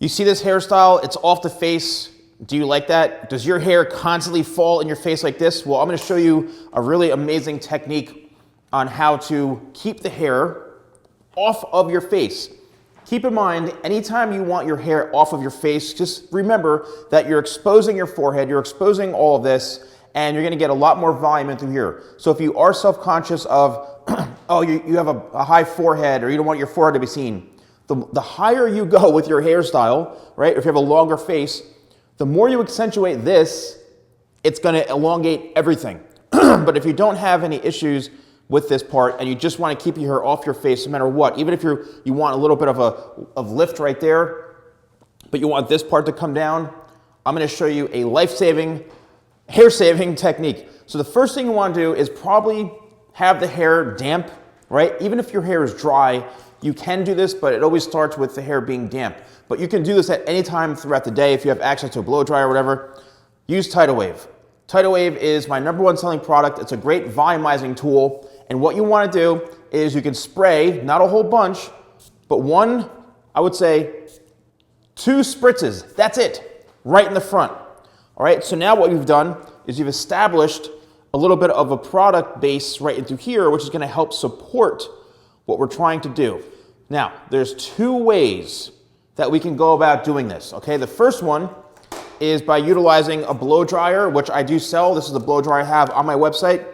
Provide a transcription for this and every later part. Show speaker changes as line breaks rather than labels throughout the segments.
You see this hairstyle, it's off the face. Do you like that? Does your hair constantly fall in your face like this? Well, I'm gonna show you a really amazing technique on how to keep the hair off of your face. Keep in mind, anytime you want your hair off of your face, just remember that you're exposing your forehead, you're exposing all of this, and you're gonna get a lot more volume in through here. So if you are self-conscious of, oh, you have a high forehead, or you don't want your forehead to be seen, the higher you go with your hairstyle, right, if you have a longer face, the more you accentuate this, it's gonna elongate everything. But if you don't have any issues with this part and you just wanna keep your hair off your face no matter what, even if you want a little bit of lift right there, but you want this part to come down, I'm gonna show you a life-saving, hair-saving technique. So the first thing you wanna do is probably have the hair damp, right? Even if your hair is dry, you can do this, but it always starts with the hair being damp. But you can do this at any time throughout the day if you have access to a blow dryer or whatever. Use Tidal Wave. Tidal Wave is my #1 selling product. It's a great volumizing tool. And what you want to do is you can spray, not a whole bunch, but one, I would say 2 spritzes. That's it, right in the front. All right, so now what you've done is you've established a little bit of a product base right into here, which is going to help support what we're trying to do. Now, there's 2 ways that we can go about doing this, okay? The first one is by utilizing a blow dryer, which I do sell. This is the blow dryer I have on my website.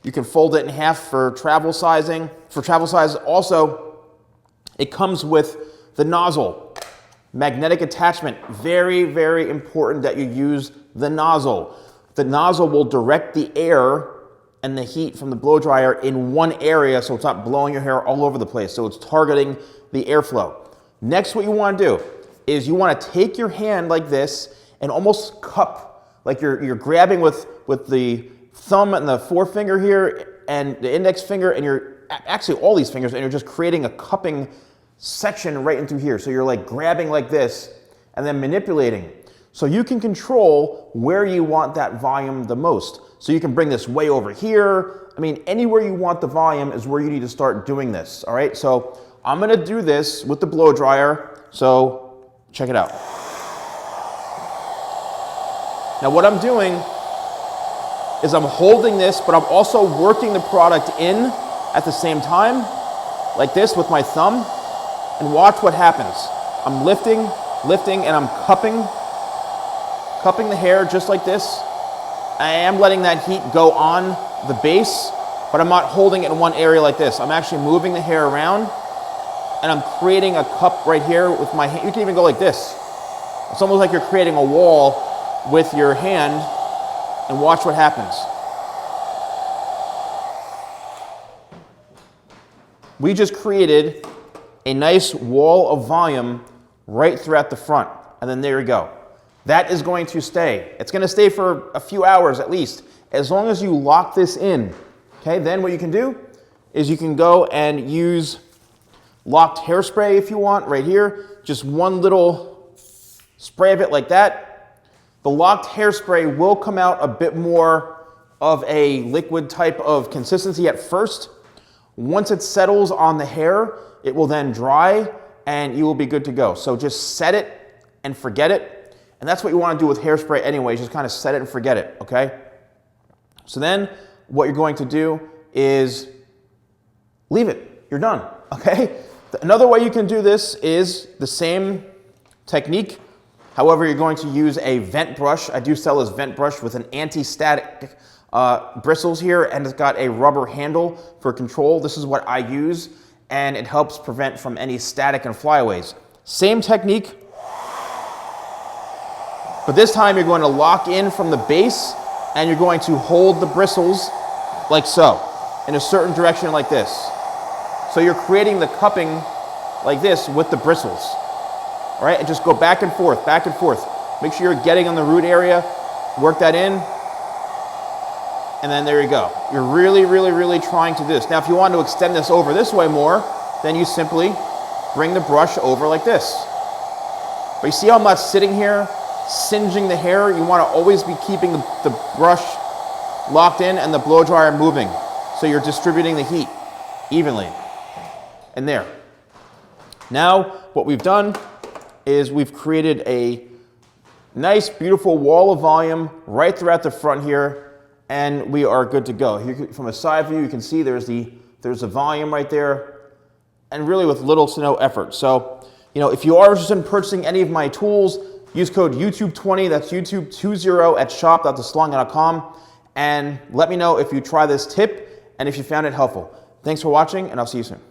You can fold it in half for travel sizing. For travel size, also, it comes with the nozzle. Magnetic attachment, very, very important that you use the nozzle. The nozzle will direct the air and the heat from the blow dryer in one area so it's not blowing your hair all over the place. So it's targeting the airflow. Next, what you want to do is you want to take your hand like this and almost cup, like you're grabbing with the thumb and the forefinger here and the index finger, and you're actually all these fingers, and you're just creating a cupping section right into here. So you're like grabbing like this and then manipulating. So you can control where you want that volume the most. So you can bring this way over here. I mean, anywhere you want the volume is where you need to start doing this, all right? So I'm gonna do this with the blow dryer, so check it out. Now what I'm doing is I'm holding this, but I'm also working the product in at the same time, like this with my thumb, and watch what happens. I'm lifting, and I'm cupping the hair just like this. I am letting that heat go on the base, but I'm not holding it in one area like this. I'm actually moving the hair around, and I'm creating a cup right here with my hand. You can even go like this. It's almost like you're creating a wall with your hand, and watch what happens. We just created a nice wall of volume right throughout the front, and then there you go. That is going to stay. It's going to stay for a few hours at least, as long as you lock this in. Okay, then what you can do is you can go and use locked hairspray if you want, right here. Just one little spray of it like that. The locked hairspray will come out a bit more of a liquid type of consistency at first. Once it settles on the hair, it will then dry and you will be good to go. So just set it and forget it. And that's what you want to do with hairspray anyway, just kind of set it and forget it, okay? So then what you're going to do is leave it. You're done, okay? Another way you can do this is the same technique. However, you're going to use a vent brush. I do sell this vent brush with an anti-static bristles here, and it's got a rubber handle for control. This is what I use, and it helps prevent from any static and flyaways. Same technique, but this time you're going to lock in from the base, and you're going to hold the bristles like so, in a certain direction like this. So you're creating the cupping like this with the bristles. All right, and just go back and forth, back and forth. Make sure you're getting on the root area, work that in, and then there you go. You're really, really, really trying to do this. Now, if you want to extend this over this way more, then you simply bring the brush over like this. But you see how I'm not sitting here, singeing the hair? You want to always be keeping the brush locked in and the blow dryer moving. So you're distributing the heat evenly. And there. Now, what we've done is we've created a nice, beautiful wall of volume right throughout the front here, and we are good to go. Here, from a side view, you can see there's the volume right there, and really with little to no effort. So, you know, if you are interested in purchasing any of my tools, use code YouTube20, that's YouTube20 at shop.thesalonguy.com, and let me know if you try this tip and if you found it helpful. Thanks for watching, and I'll see you soon.